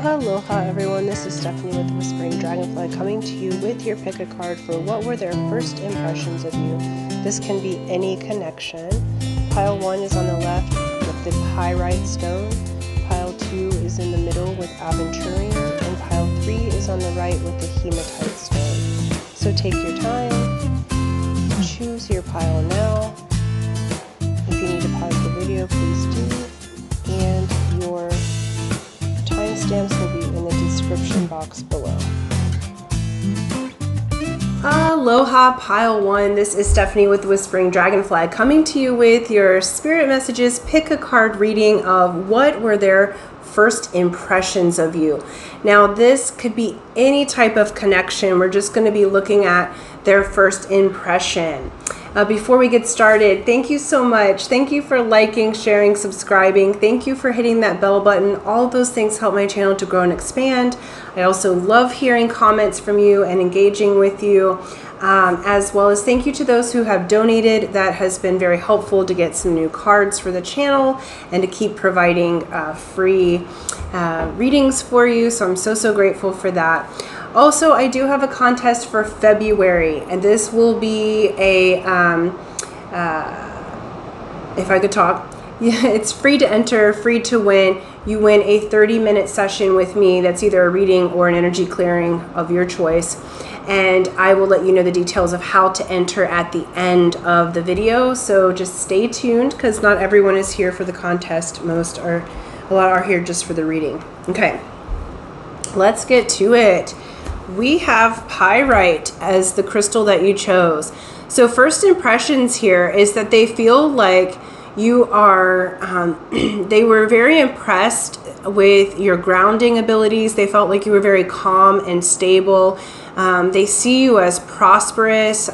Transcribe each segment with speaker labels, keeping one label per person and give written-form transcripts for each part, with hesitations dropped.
Speaker 1: Aloha everyone, this is Stephanie with the Whispering Dragonfly coming to you with your pick a card for what were their first impressions of you. This can be any connection. Pile 1 is on the left with the pyrite stone, pile 2 is in the middle with aventurine, and pile 3 is on the right with the hematite stone. So take your time, choose your pile now. If you need to pause the video, please do, and your timestamps will be in the description box below. Aloha pile 1, this is Stephanie with the Whispering Dragonfly coming to you with your spirit messages pick a card reading of what were their first impressions of you. Now this could be any type of connection. We're just going to be looking at their first impression. Before we get started, thank you so much. Thank you for liking, sharing, subscribing. Thank you for hitting that bell button. All of those things help my channel to grow and expand. I also love hearing comments from you and engaging with you, as well as thank you to those who have donated. That has been very helpful to get some new cards for the channel and to keep providing free readings for you. So I'm so grateful for that. Also, I do have a contest for February, and this will be a, if I could talk, yeah, it's free to enter, free to win. You win a 30-minute session with me that's either a reading or an energy clearing of your choice. And I will let you know the details of how to enter at the end of the video. So just stay tuned because not everyone is here for the contest. A lot are here just for the reading. Okay, let's get to it. We have pyrite as the crystal that you chose. So first impressions here is that they feel like you are, they were very impressed with your grounding abilities. They felt like you were very calm and stable. They see you as prosperous,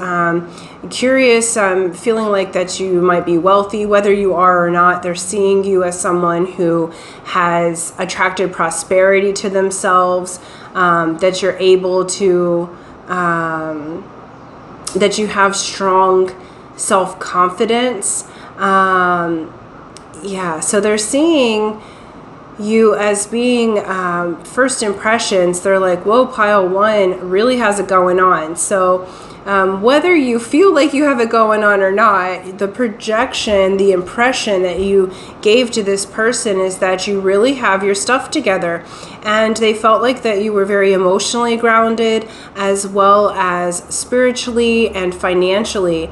Speaker 1: curious, feeling like that you might be wealthy, whether you are or not. They're seeing you as someone who has attracted prosperity to themselves, that you're able to, that you have strong self-confidence. Yeah, so they're seeing you as being first impressions. They're like, whoa, pile 1 really has it going on. So whether you feel like you have it going on or not, the projection, the impression that you gave to this person is that you really have your stuff together. And they felt like that you were very emotionally grounded as well as spiritually and financially.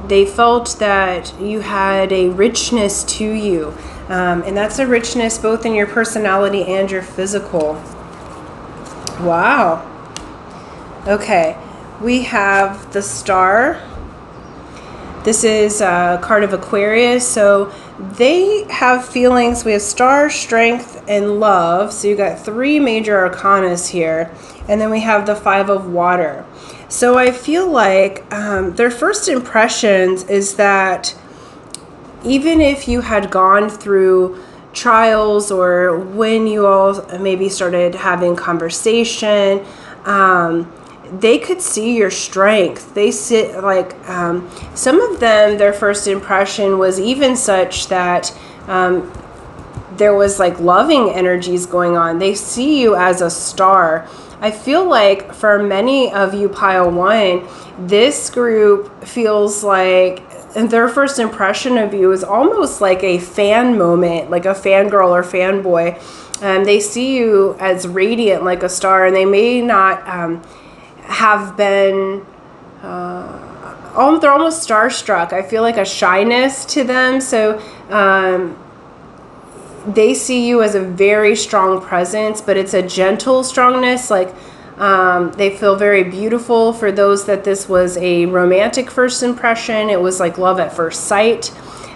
Speaker 1: They felt that you had a richness to you. And that's a richness both in your personality and your physical. Wow. Okay. We have the Star. This is a card of Aquarius. So they have feelings. We have Star, Strength, and Love. So you got 3 major arcanas here. And then we have the 5 of Water. So I feel like their first impressions is that even if you had gone through trials or when you all maybe started having conversation, they could see your strength. They sit like some of them, their first impression was even such that there was like loving energies going on. They see you as a star. I feel like for many of you, pile 1, this group feels like their first impression of you is almost like a fan moment, like a fangirl or fanboy. They see you as radiant like a star, and they may not have been, they're almost starstruck. I feel like a shyness to them. So they see you as a very strong presence, but it's a gentle strongness. Like they feel very beautiful. For those that this was a romantic first impression, it was like love at first sight.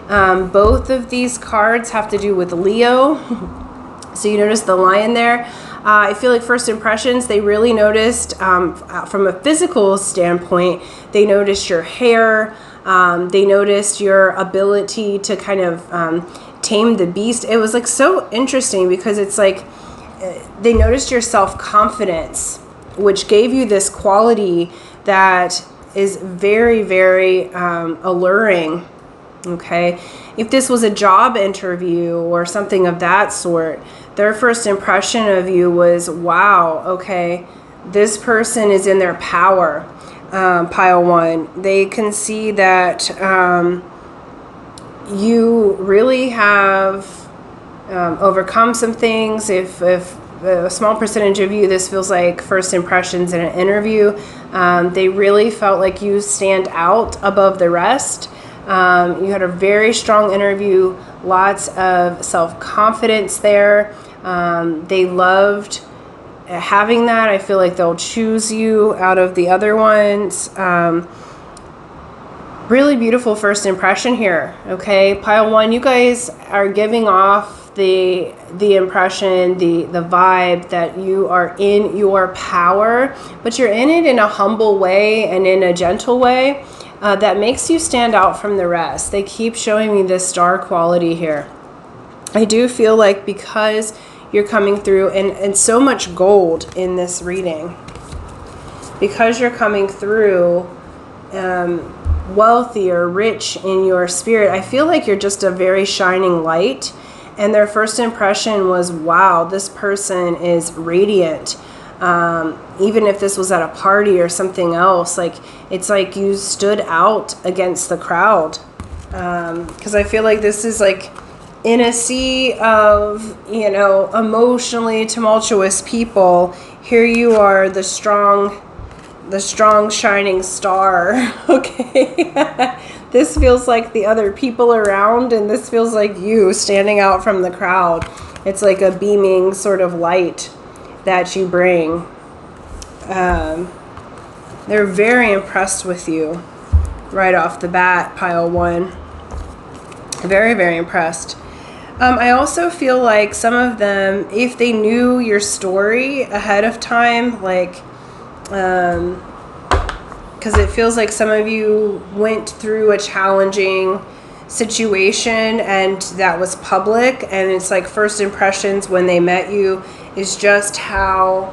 Speaker 1: Both of these cards have to do with Leo. So you notice the lion there. I feel like first impressions, they really noticed from a physical standpoint, they noticed your hair. They noticed your ability to kind of tame the beast. It was like so interesting because it's like they noticed your self-confidence, which gave you this quality that is very alluring. Okay, if this was a job interview or something of that sort, their first impression of you was, wow, okay, this person is in their power. Pile 1. They can see that you really have overcome some things. If a small percentage of you, this feels like first impressions in an interview, they really felt like you stand out above the rest. You had a very strong interview, lots of self-confidence there. They loved having that. I feel like they'll choose you out of the other ones. Really beautiful first impression here. Okay, pile 1, you guys are giving off the impression, the vibe that you are in your power, but you're in it in a humble way and in a gentle way that makes you stand out from the rest. They keep showing me this star quality here. I do feel like because you're coming through, and so much gold in this reading, because you're coming through wealthy or rich in your spirit, I feel like you're just a very shining light. And their first impression was, wow, this person is radiant. Even if this was at a party or something else, like it's like you stood out against the crowd. Because I feel like this is like in a sea of, emotionally tumultuous people, here you are, the strong shining star. Okay. This feels like the other people around, and this feels like you standing out from the crowd. It's like a beaming sort of light that you bring. They're very impressed with you right off the bat, pile 1. Very, very impressed. I also feel like some of them, if they knew your story ahead of time, like, because it feels like some of you went through a challenging situation and that was public, and it's like first impressions when they met you is just how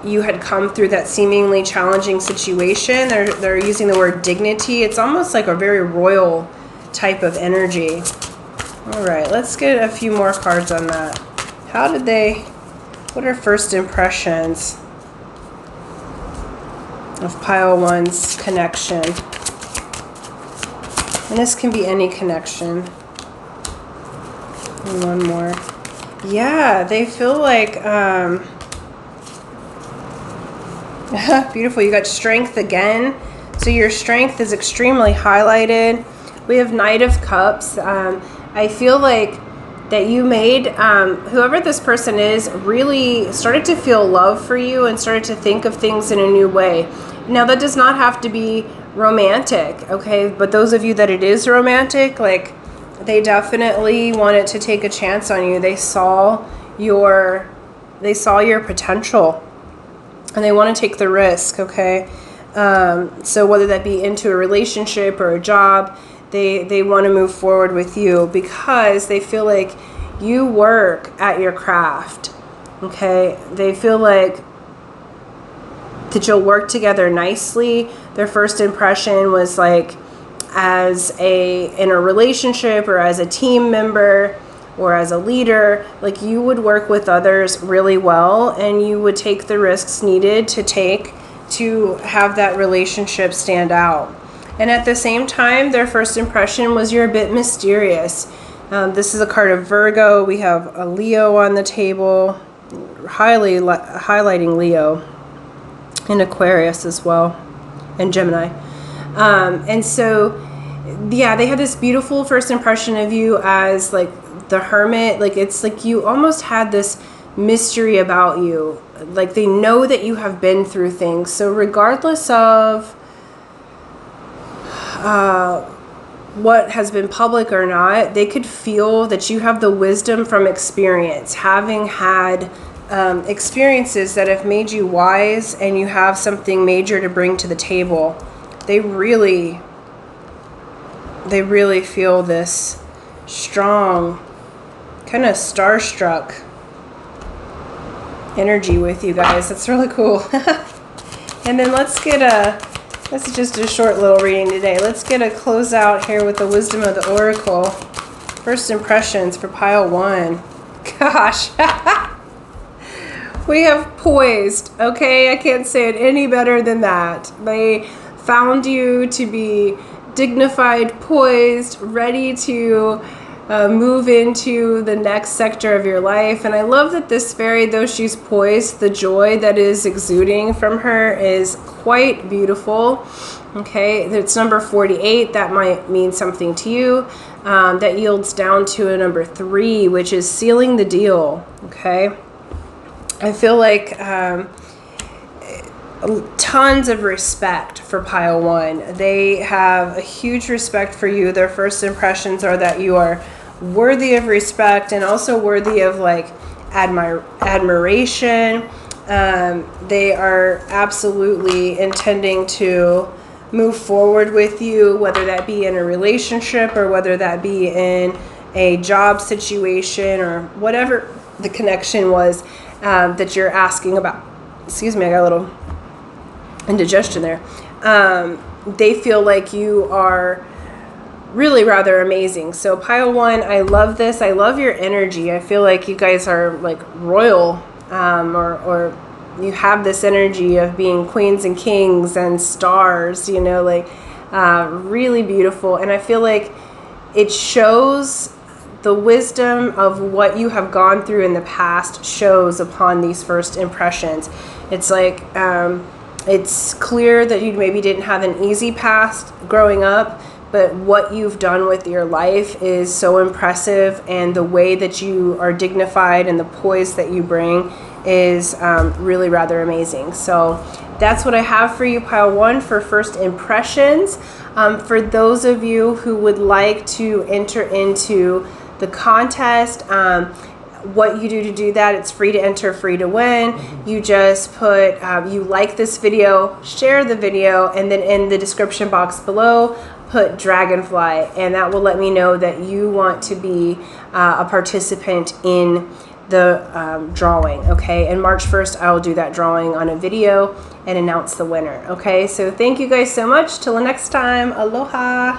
Speaker 1: you had come through that seemingly challenging situation. They're using the word dignity. It's almost like a very royal type of energy. All right, let's get a few more cards on that. What are first impressions of pile 1's connection? And this can be any connection. And one more. Yeah, they feel like beautiful. You got strength again. So your strength is extremely highlighted. We have Knight of Cups. I feel like that you made, whoever this person is, really started to feel love for you and started to think of things in a new way. Now, that does not have to be romantic, okay? But those of you that it is romantic, like, they definitely wanted to take a chance on you. They saw your potential, and they want to take the risk, okay? So whether that be into a relationship or a job, they want to move forward with you because they feel like you work at your craft, okay? They feel like that you'll work together nicely. Their first impression was like in a relationship or as a team member or as a leader, like you would work with others really well and you would take the risks needed to have that relationship stand out. And at the same time, their first impression was you're a bit mysterious. This is a card of Virgo. We have a Leo on the table, highlighting Leo, and Aquarius as well, and Gemini. And so, yeah, they had this beautiful first impression of you as like the hermit. Like it's like you almost had this mystery about you. Like they know that you have been through things. So regardless of what has been public or not, they could feel that you have the wisdom from experience, having had experiences that have made you wise, and you have something major to bring to the table. They really feel this strong, kind of starstruck energy with you guys. That's really cool. And then this is just a short little reading today. Let's get a closeout here with the wisdom of the oracle. First impressions for pile 1. Gosh. We have poised, okay? I can't say it any better than that. They found you to be dignified, poised, ready to move into the next sector of your life. And I love that this fairy, though she's poised, the joy that is exuding from her is quite beautiful. Okay, it's number 48. That might mean something to you. That yields down to a number 3, which is sealing the deal. Okay, I feel like tons of respect for pile 1. They have a huge respect for you. Their first impressions are that you are worthy of respect and also worthy of like admiration. They are absolutely intending to move forward with you, whether that be in a relationship or whether that be in a job situation or whatever the connection was that you're asking about. Excuse me, I got a little indigestion there. They feel like you are really rather amazing. So pile 1, I love this. I love your energy. I feel like you guys are like royal, or you have this energy of being queens and kings and stars, you know, like really beautiful. And I feel like it shows the wisdom of what you have gone through in the past shows upon these first impressions. It's like it's clear that you maybe didn't have an easy past growing up, but what you've done with your life is so impressive, and the way that you are dignified and the poise that you bring is really rather amazing. So that's what I have for you, pile 1, for first impressions. For those of you who would like to enter into the contest, what you do to do that, it's free to enter, free to win. You just put you like this video, share the video, and then in the description box below put dragonfly, and that will let me know that you want to be a participant in the drawing. Okay, and March 1st I will do that drawing on a video and announce the winner. Okay, so thank you guys so much. Till the next time, aloha.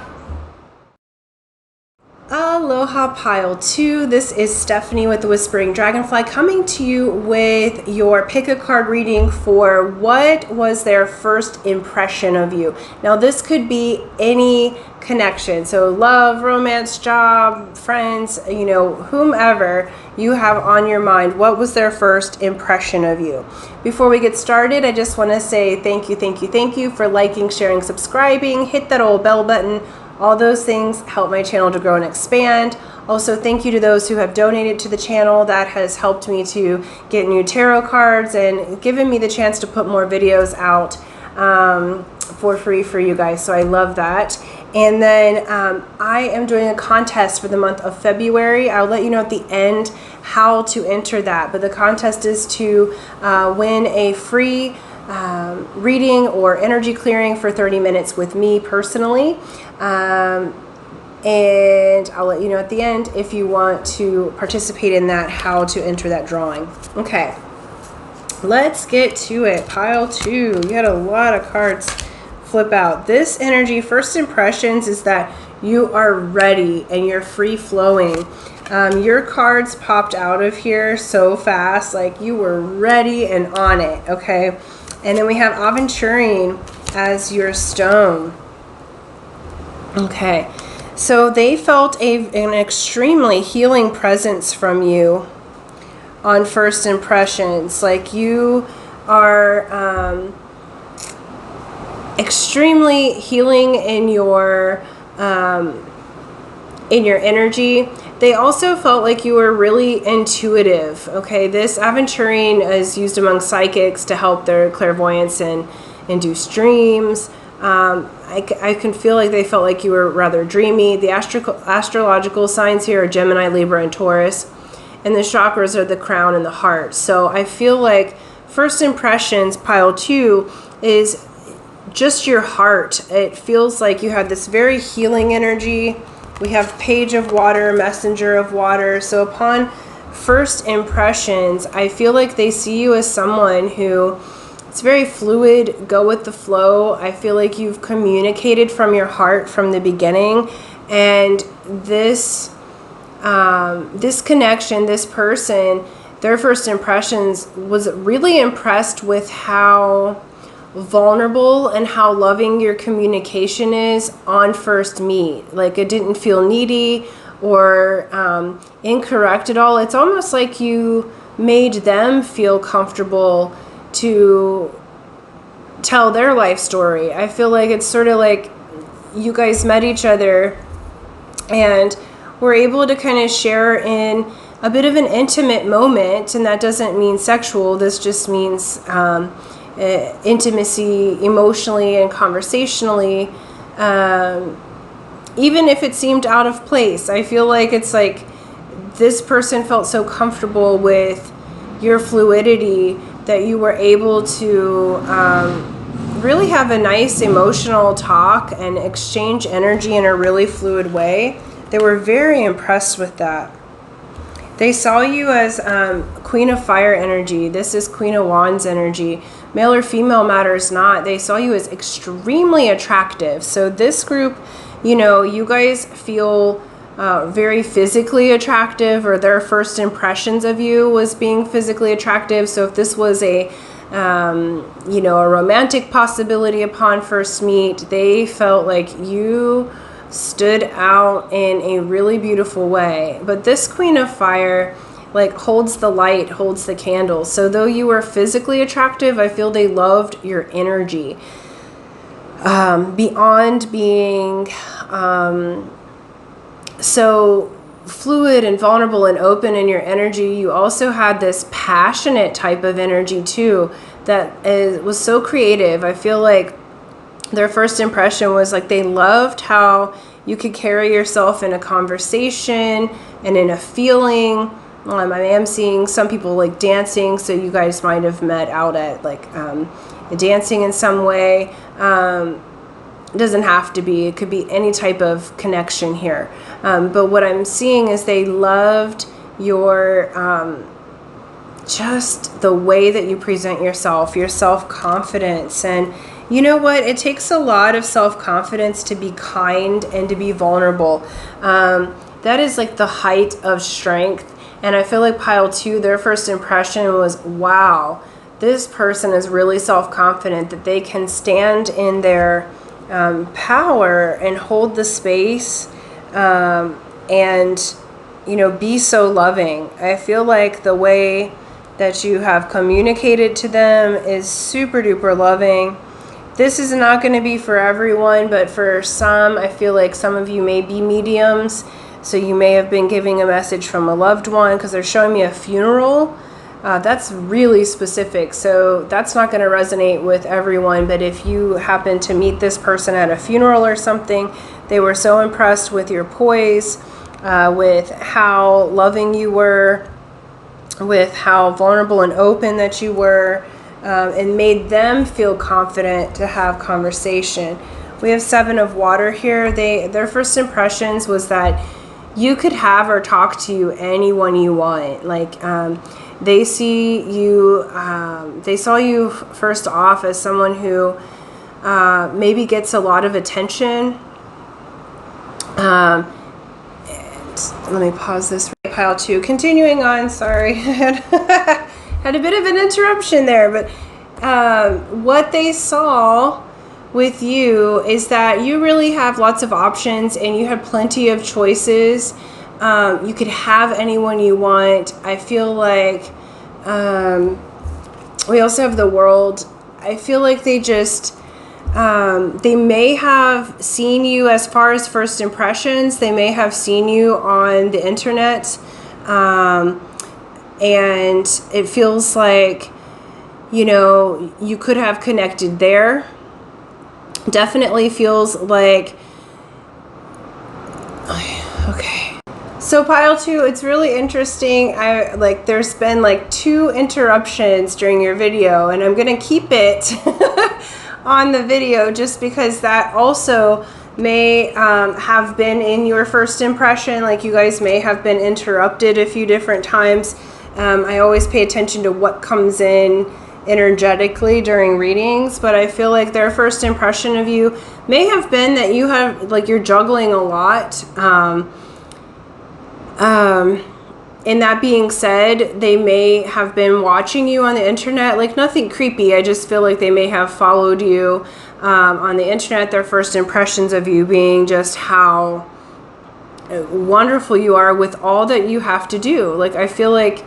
Speaker 1: Aloha pile 2. This is Stephanie with the Whispering Dragonfly coming to you with your pick a card reading for what was their first impression of you. Now this could be any connection, so love, romance, job, friends, you know, whomever you have on your mind. What was their first impression of you? Before we get started, I just want to say thank you for liking, sharing, subscribing. Hit that old bell button. All those things help my channel to grow and expand. Also, thank you to those who have donated to the channel. That has helped me to get new tarot cards and given me the chance to put more videos out for free for you guys. So I love that. And then I am doing a contest for the month of February. I'll let you know at the end how to enter that. But the contest is to win a free reading or energy clearing for 30 minutes with me personally. And I'll let you know at the end if you want to participate in that, how to enter that drawing. Okay, let's get to it. Pile 2, you had a lot of cards flip out. This energy, first impressions, is that you are ready and you're free flowing. Your cards popped out of here so fast, like you were ready and on it. Okay, and then we have aventurine as your stone. Okay, so they felt an extremely healing presence from you on first impressions. Like you are extremely healing in your energy. They also felt like you were really intuitive. Okay, this aventurine is used among psychics to help their clairvoyance and induce dreams. I can feel like they felt like you were rather dreamy. The astrological signs here are Gemini, Libra, and Taurus. And the chakras are the crown and the heart. So I feel like first impressions, pile 2, is just your heart. It feels like you have this very healing energy. We have Page of Water, Messenger of Water. So upon first impressions, I feel like they see you as someone who, it's very fluid, go with the flow. I feel like you've communicated from your heart from the beginning. And this this connection, this person, their first impressions was really impressed with how vulnerable and how loving your communication is on first meet. Like, it didn't feel needy or incorrect at all. It's almost like you made them feel comfortable to tell their life story. I feel like it's sort of like you guys met each other and were able to kind of share in a bit of an intimate moment, and that doesn't mean sexual. This just means intimacy emotionally and conversationally, even if it seemed out of place. I feel like it's like this person felt so comfortable with your fluidity that you were able to really have a nice emotional talk and exchange energy in a really fluid way. They were very impressed with that. They saw you as Queen of Fire energy. This is Queen of Wands energy. Male or female matters not. They saw you as extremely attractive. So this group, you know, you guys feel very physically attractive, or their first impressions of you was being physically attractive. So if this was a you know, a romantic possibility upon first meet, they felt like you stood out in a really beautiful way. But this Queen of Fire, like, holds the light, holds the candle. So though you were physically attractive, I feel they loved your energy. Beyond being so fluid and vulnerable and open in your energy, you also had this passionate type of energy too that was so creative. I feel like their first impression was like they loved how you could carry yourself in a conversation and in a feeling. I am seeing some people like dancing, so you guys might have met out at like dancing in some way. It doesn't have to be. It could be any type of connection here. But what I'm seeing is they loved your just the way that you present yourself, your self-confidence. And you know what? It takes a lot of self-confidence to be kind and to be vulnerable. That is like the height of strength. And I feel like pile 2, their first impression was, wow, this person is really self-confident, that they can stand in their power and hold the space and, you know, be so loving. I feel like the way that you have communicated to them is super duper loving. This is not going to be for everyone, but for some, I feel like some of you may be mediums. So you may have been giving a message from a loved one, because they're showing me a funeral. That's really specific. So that's not going to resonate with everyone. But if you happen to meet this person at a funeral or something, they were so impressed with your poise, with how loving you were, with how vulnerable and open that you were, and made them feel confident to have conversation. We have 7 of water here. Their first impressions was that you could have or talk to anyone you want. Like, they see you, they saw you first off as someone who maybe gets a lot of attention. And let me pause this. Pile 2. Continuing on, sorry. Had a bit of an interruption there, but what they saw with you is that you really have lots of options and you have plenty of choices. You could have anyone you want. I feel like we also have the World. I feel like they just they may have seen you as far as first impressions. They may have seen you on the internet, and it feels like, you know, you could have connected there. Definitely feels like, okay. So pile 2, it's really interesting. There's been like 2 interruptions during your video, and I'm gonna keep it on the video just because that also may have been in your first impression. Like, you guys may have been interrupted a few different times. I always pay attention to what comes in energetically during readings, but I feel like their first impression of you may have been that you have, like, you're juggling a lot. And that being said, they may have been watching you on the internet, like nothing creepy. I just feel like they may have followed you on the internet. Their first impressions of you being just how wonderful you are with all that you have to do. Like, I feel like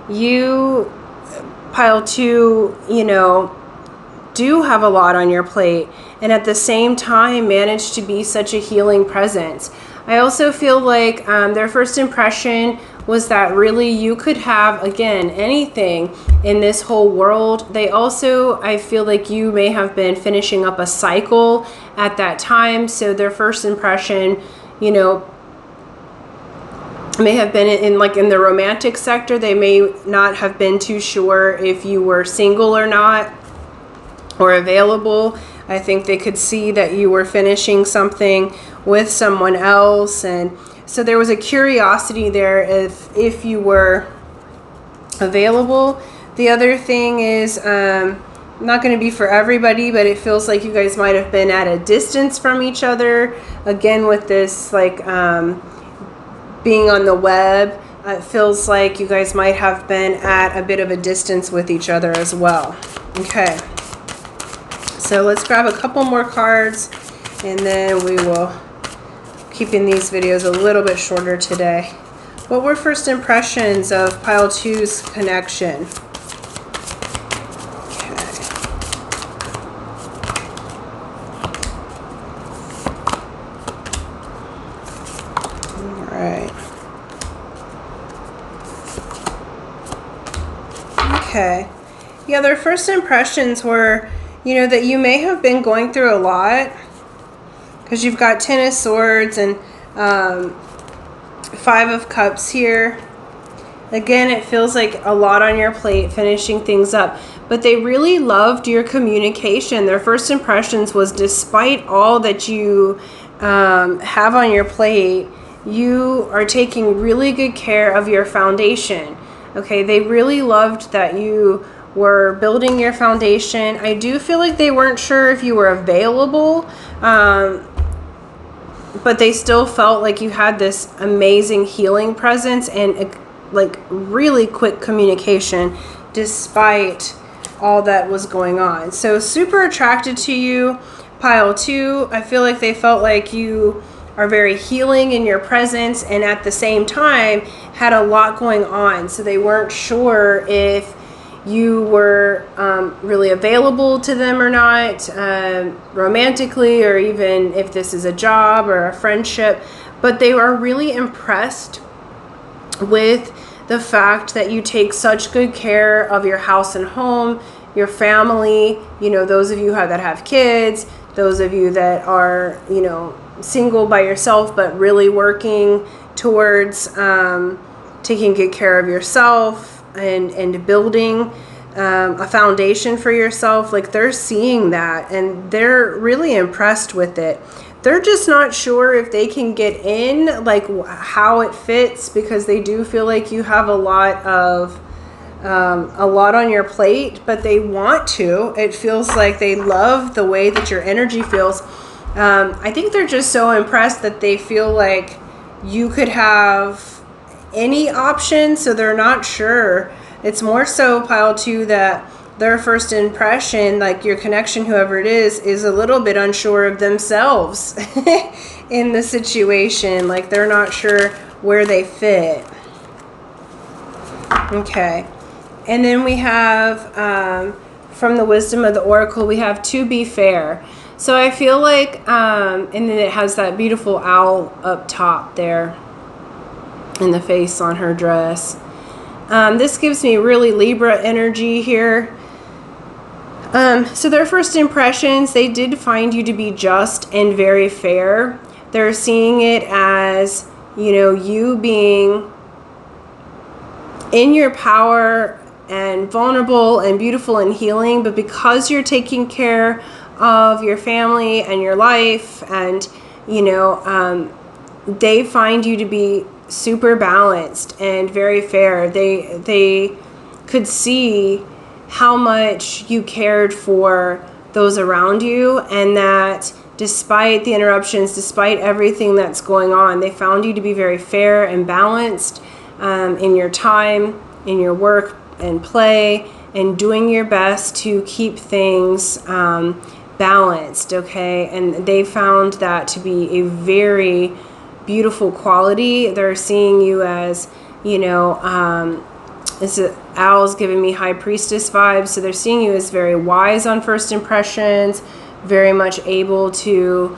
Speaker 1: you, pile 2, you know, do have a lot on your plate, and at the same time manage to be such a healing presence. I also feel like their first impression was that really you could have, again, anything in this whole world. They also, I feel like you may have been finishing up a cycle at that time. So their first impression, you know, may have been in the romantic sector. They may not have been too sure if you were single or not, or available. I think they could see that you were finishing something with someone else, and so there was a curiosity there if you were available. The other thing is, not going to be for everybody, but it feels like you guys might have been at a distance from each other. Again, with this, like, being on the web, it feels like you guys might have been at a bit of a distance with each other as well. Okay. So let's grab a couple more cards, and then we will keeping these videos a little bit shorter today. What were first impressions of pile 2's connection? Okay. All right. Okay. Yeah, their first impressions were, you know, that you may have been going through a lot, because you've got 10 of Swords and 5 of Cups here. Again, it feels like a lot on your plate, finishing things up. But they really loved your communication. Their first impressions was, despite all that you have on your plate, you are taking really good care of your foundation. Okay, they really loved that you were building your foundation. I do feel like they weren't sure if you were available, but they still felt like you had this amazing healing presence and like really quick communication despite all that was going on. So super attracted to you, pile 2. I feel like they felt like you are very healing in your presence, and at the same time had a lot going on. So they weren't sure if you were really available to them or not, romantically, or even if this is a job or a friendship. But they are really impressed with the fact that you take such good care of your house and home, your family, you know, those of you that have kids, those of you that are, you know, single by yourself, but really working towards taking good care of yourself and building a foundation for yourself. Like, they're seeing that and they're really impressed with it. They're just not sure if they can get in, like how it fits, because they do feel like you have a lot on your plate, but they want to. It feels like they love the way that your energy feels. I think they're just so impressed that they feel like you could have any option, so they're not sure. It's more so, pile 2, that their first impression, like your connection, whoever it is a little bit unsure of themselves in the situation. Like, they're not sure where they fit. Okay. And then we have, from the wisdom of the oracle, we have to be fair. So I feel like, and then it has that beautiful owl up top there in the face on her dress. This gives me really Libra energy here. So their first impressions, they did find you to be just and very fair. They're seeing it as, you know, you being in your power and vulnerable and beautiful and healing, but because you're taking care of your family and your life, and, you know, they find you to be super balanced and very fair. They could see how much you cared for those around you, and that despite the interruptions, despite everything that's going on. They found you to be very fair and balanced in your time, in your work and play, and doing your best to keep things balanced, okay? And they found that to be a very beautiful quality. They're seeing you as, you know, this owl's giving me high priestess vibes, so they're seeing you as very wise on first impressions, very much able to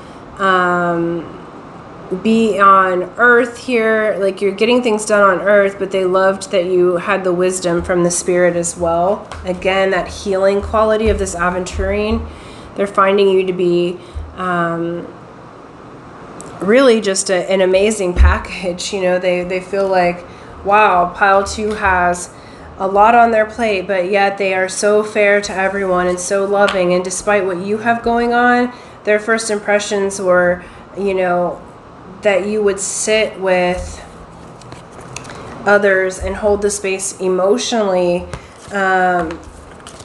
Speaker 1: be on earth here, like you're getting things done on earth, but they loved that you had the wisdom from the spirit as well. Again, that healing quality of this aventurine. They're finding you to be really just an amazing package. You know, they feel like, wow, pile 2 has a lot on their plate, but yet they are so fair to everyone and so loving. And despite what you have going on, their first impressions were, you know, that you would sit with others and hold the space emotionally,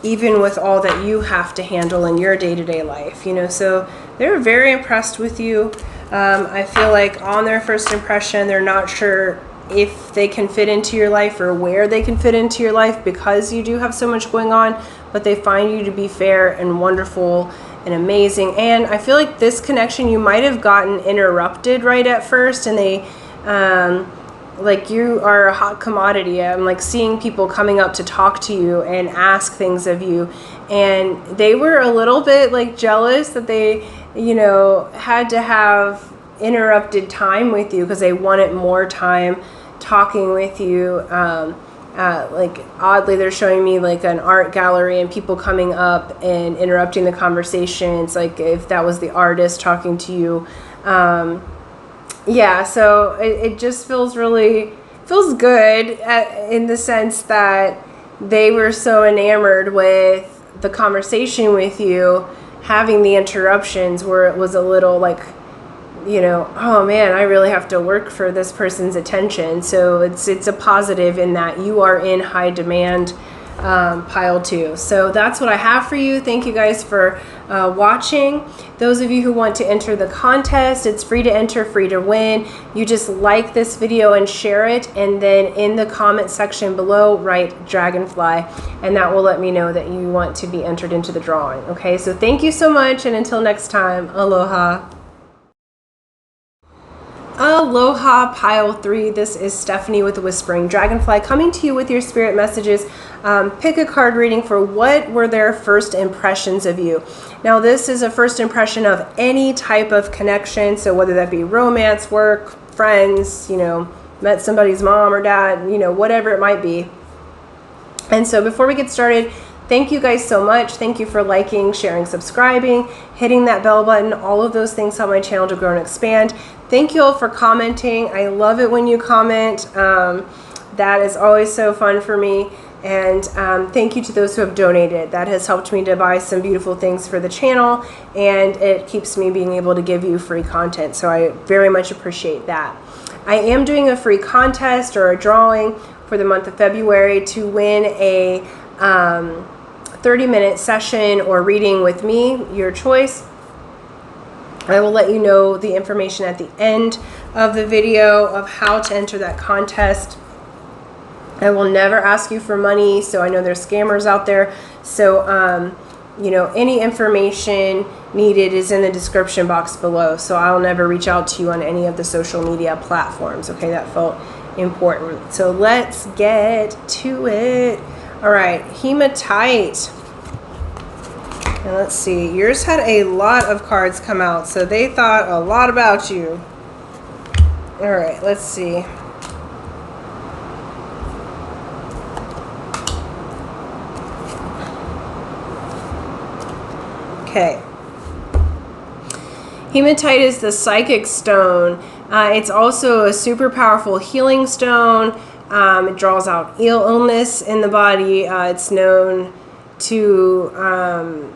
Speaker 1: even with all that you have to handle in your day-to-day life, you know. So they're very impressed with you. I feel like on their first impression, they're not sure if they can fit into your life or where they can fit into your life because you do have so much going on, but they find you to be fair and wonderful and amazing. And I feel like this connection, you might have gotten interrupted right at first, and they like you are a hot commodity. I'm like seeing people coming up to talk to you and ask things of you, and they were a little bit like jealous that they, you know, had to have interrupted time with you because they wanted more time talking with you. Like oddly, they're showing me like an art gallery and people coming up and interrupting the conversations, like if that was the artist talking to you. Yeah, so it just feels good in the sense that they were so enamored with the conversation with you, having the interruptions where it was a little like, you know, oh man, I really have to work for this person's attention. So it's a positive in that you are in high demand, pile 2. So that's what I have for you. Thank you guys for watching. Those of you who want to enter the contest, it's free to enter, free to win. You just like this video and share it, and then in the comment section below write dragonfly, and that will let me know that you want to be entered into the drawing. Okay, so thank you so much, and until next time, aloha. Aloha, pile 3. This is Stephanie with the Whispering Dragonfly coming to you with your spirit messages. Pick a card reading for what were their first impressions of you. Now, this is a first impression of any type of connection. So whether that be romance, work, friends, you know, met somebody's mom or dad, you know, whatever it might be. And so before we get started, thank you guys so much. Thank you for liking, sharing, subscribing, hitting that bell button. All of those things help my channel to grow and expand. Thank you all for commenting. I love it when you comment. That is always so fun for me. And thank you to those who have donated. That has helped me to buy some beautiful things for the channel, and it keeps me being able to give you free content. So I very much appreciate that. I am doing a free contest or a drawing for the month of February to win a 30-minute session or reading with me, your choice. I will let you know the information at the end of the video of how to enter that contest. I will never ask you for money, so I know there's scammers out there. So, you know, any information needed is in the description box below. So I'll never reach out to you on any of the social media platforms. Okay, that felt important. So let's get to it. All right, hematite. And let's see, yours had a lot of cards come out, so they thought a lot about you. All right, let's see. Okay. Hematite is the psychic stone. It's also a super powerful healing stone. It draws out illness in the body. It's known to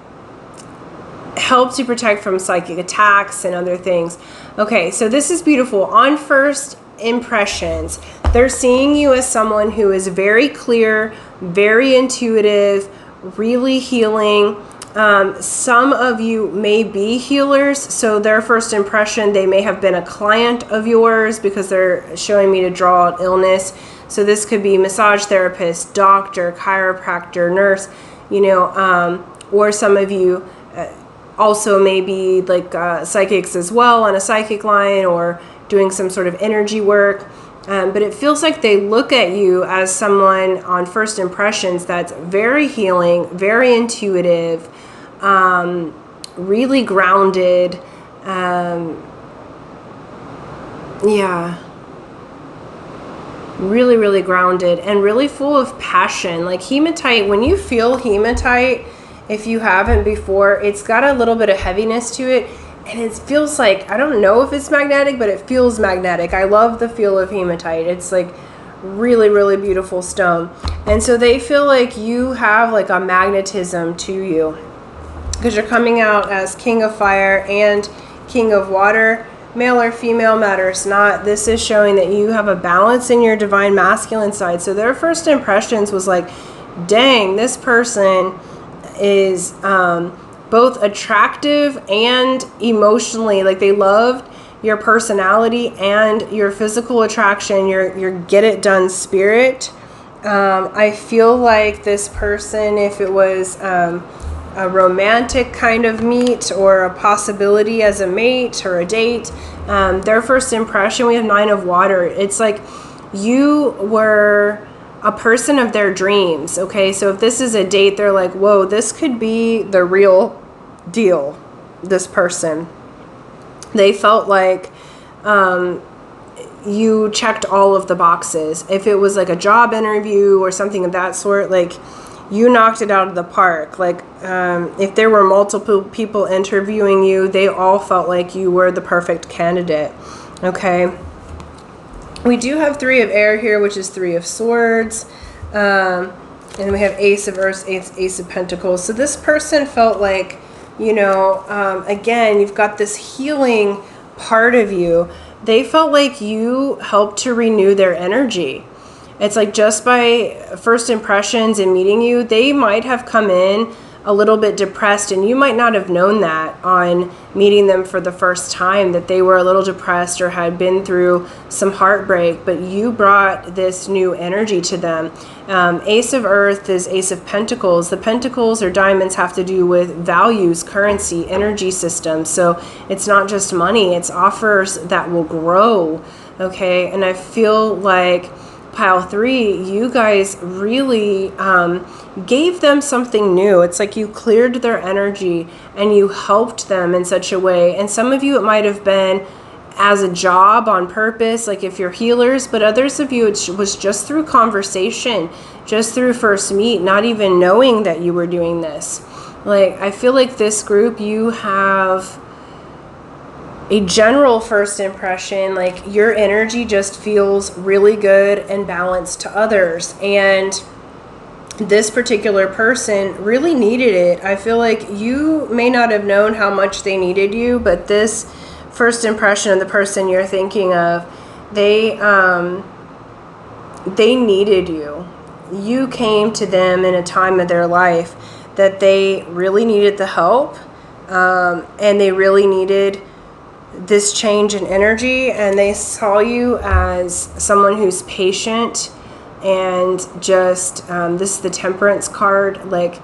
Speaker 1: help to protect from psychic attacks and other things. Okay, so this is beautiful. On first impressions, they're seeing you as someone who is very clear, very intuitive, really healing, Some of you may be healers, so their first impression, they may have been a client of yours because they're showing me to draw out illness. So this could be massage therapist, doctor, chiropractor, nurse, you know, or some of you also may be like psychics as well on a psychic line or doing some sort of energy work. But it feels like they look at you as someone on first impressions that's very healing, very intuitive, really grounded. Yeah. Really, really grounded and really full of passion. Like hematite, when you feel hematite, if you haven't before, it's got a little bit of heaviness to it. And it feels like, I don't know if it's magnetic, but it feels magnetic. I love the feel of hematite. It's like really, really beautiful stone. And so they feel like you have like a magnetism to you because you're coming out as King of Fire and King of Water. Male or female matters not. This is showing that you have a balance in your divine masculine side. So their first impressions was like, dang, this person is both attractive and emotionally, like they loved your personality and your physical attraction, your get it done spirit. I feel like this person, if it was a romantic kind of meet or a possibility as a mate or a date, their first impression, we have 9 of Water. It's like you were a person of their dreams. Okay, so if this is a date, they're like, whoa, this could be the real deal, this person. They felt like you checked all of the boxes. If it was like a job interview or something of that sort, like you knocked it out of the park. Like if there were multiple people interviewing you, they all felt like you were the perfect candidate. Okay. We do have 3 of Air here, which is 3 of Swords. And we have Ace of Earths, Ace of Pentacles. So this person felt like, you know, again, you've got this healing part of you. They felt like you helped to renew their energy. It's like just by first impressions and meeting you, they might have come in a little bit depressed, and you might not have known that on meeting them for the first time, that they were a little depressed or had been through some heartbreak, but you brought this new energy to them. Ace of Earth is Ace of Pentacles. The pentacles or diamonds have to do with values, currency, energy systems. So it's not just money, it's offers that will grow. Okay, and I feel like Pile 3, you guys really gave them something new. It's like you cleared their energy and you helped them in such a way. And some of you, it might have been as a job on purpose, like if you're healers, but others of you, it was just through conversation, just through first meet, not even knowing that you were doing this. Like, I feel like this group, you have a general first impression, like your energy just feels really good and balanced to others. And this particular person really needed it. I feel like you may not have known how much they needed you, but this first impression of the person you're thinking of, they needed you. You came to them in a time of their life that they really needed the help, and they really needed this change in energy, and they saw you as someone who's patient and just this is the Temperance card. Like,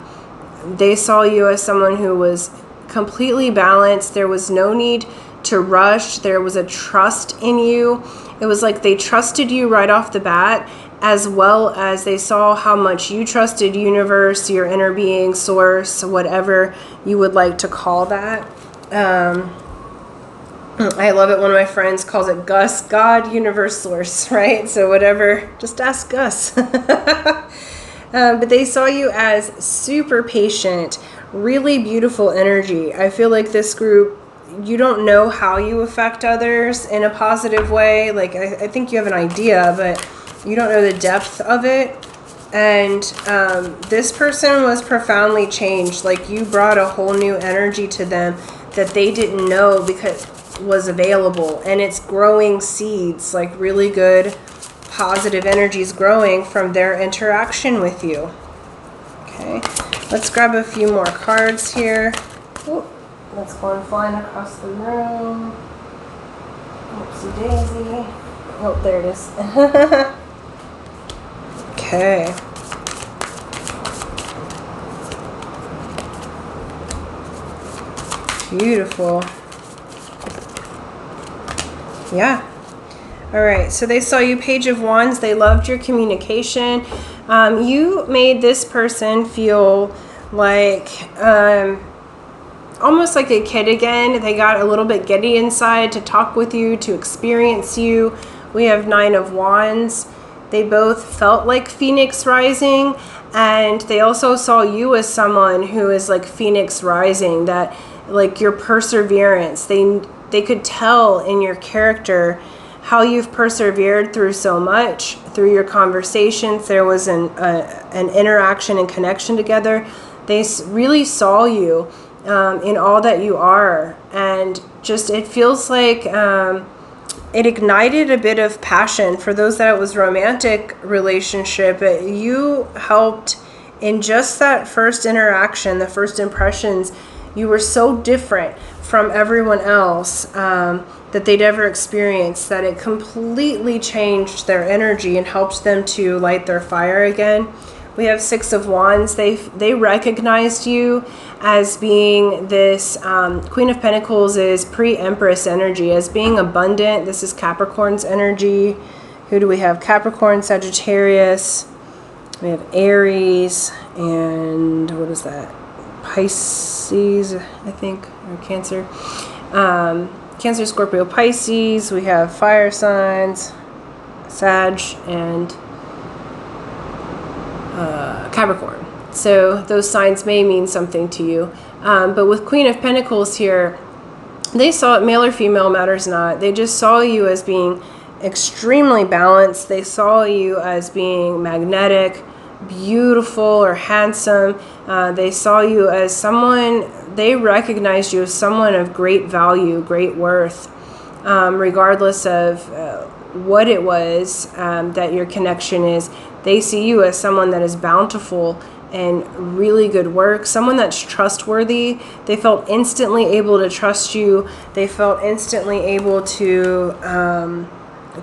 Speaker 1: they saw you as someone who was completely balanced. There was no need to rush. There was a trust in you. It was like they trusted you right off the bat, as well as they saw how much you trusted universe, your inner being, source, whatever you would like to call that. I love it. One of my friends calls it Gus, God, universe, source, right? So whatever, just ask Gus. But they saw you as super patient, really beautiful energy. I feel like this group, you don't know how you affect others in a positive way. Like, I think you have an idea, but you don't know the depth of it. And this person was profoundly changed. Like, you brought a whole new energy to them that they didn't know because was available, and it's growing seeds, like really good positive energies growing from their interaction with you. Okay, let's grab a few more cards here. Ooh, let's go and flying across the room. Oopsie daisy. Oh, there it is. Okay. Beautiful. Yeah. All right, so they saw you, Page of Wands. They loved your communication. You made this person feel like almost like a kid again. They got a little bit giddy inside to talk with you, to experience you. We have 9 of Wands. They both felt like Phoenix rising, and they also saw you as someone who is like Phoenix rising, that like your perseverance. They could tell in your character how you've persevered through so much, through your conversations. There was an interaction and connection together. They really saw you in all that you are, and just it feels like it ignited a bit of passion for those that it was romantic relationship. You helped in just that first interaction, the first impressions. You were so different from everyone else that they'd ever experienced, that it completely changed their energy and helped them to light their fire again. We have 6 of Wands. They recognized you as being this Queen of Pentacles is pre-Empress energy, as being abundant. This is Capricorn's energy. Who do we have? Capricorn, Sagittarius. We have Aries, and what is that? Pisces, I think, or Cancer. Cancer, Scorpio, Pisces. We have fire signs, Sag, and Capricorn. So those signs may mean something to you. But with Queen of Pentacles here, they saw it, male or female matters not. They just saw you as being extremely balanced. They saw you as being magnetic, beautiful, or handsome. They saw you as someone, they recognized you as someone of great value, great worth, regardless of what it was that your connection is. They see you as someone that is bountiful and really good work, someone that's trustworthy. They felt instantly able to trust you. They felt instantly able to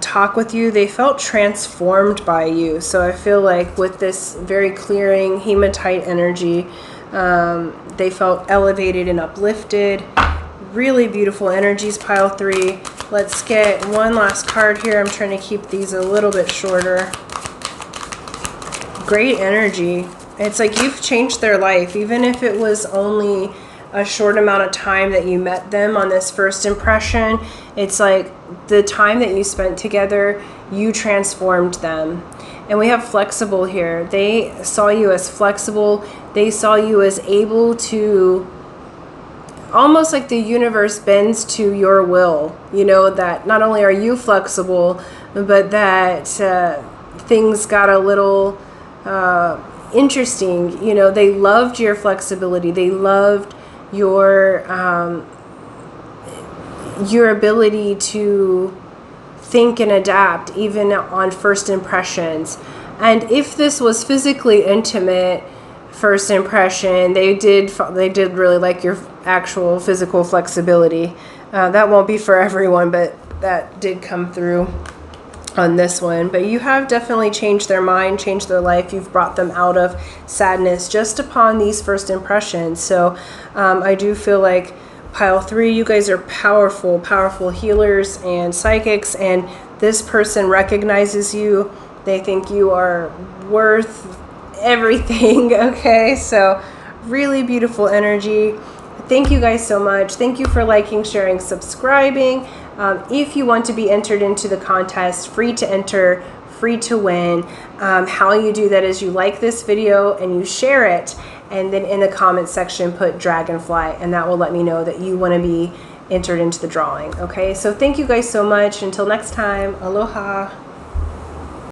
Speaker 1: talk with you. They felt transformed by you. So I feel like with this very clearing hematite energy, they felt elevated and uplifted. Really beautiful energies, pile 3. Let's get one last card here. I'm trying to keep these a little bit shorter. Great energy. It's like you've changed their life, even if it was only a short amount of time that you met them on this first impression. It's like the time that you spent together, you transformed them. And we have flexible here. They saw you as flexible. They saw you as able to, almost like the universe bends to your will. You know, that not only are you flexible, but that things got a little interesting. You know, they loved your flexibility. They loved your ability to think and adapt even on first impressions. And if this was physically intimate first impression, they did really like your actual physical flexibility. That won't be for everyone, but that did come through on this one. But you have definitely changed their mind, changed their life. You've brought them out of sadness just upon these first impressions. So I do feel like pile 3, you guys are powerful, powerful healers and psychics, and this person recognizes you. They think you are worth everything. Okay, so really beautiful energy. Thank you guys so much. Thank you for liking, sharing, subscribing. If you want to be entered into the contest, free to enter, free to win. How you do that is you like this video and you share it, and then in the comment section put Dragonfly, and that will let me know that you want to be entered into the drawing. Okay, so thank you guys so much. Until next time, aloha.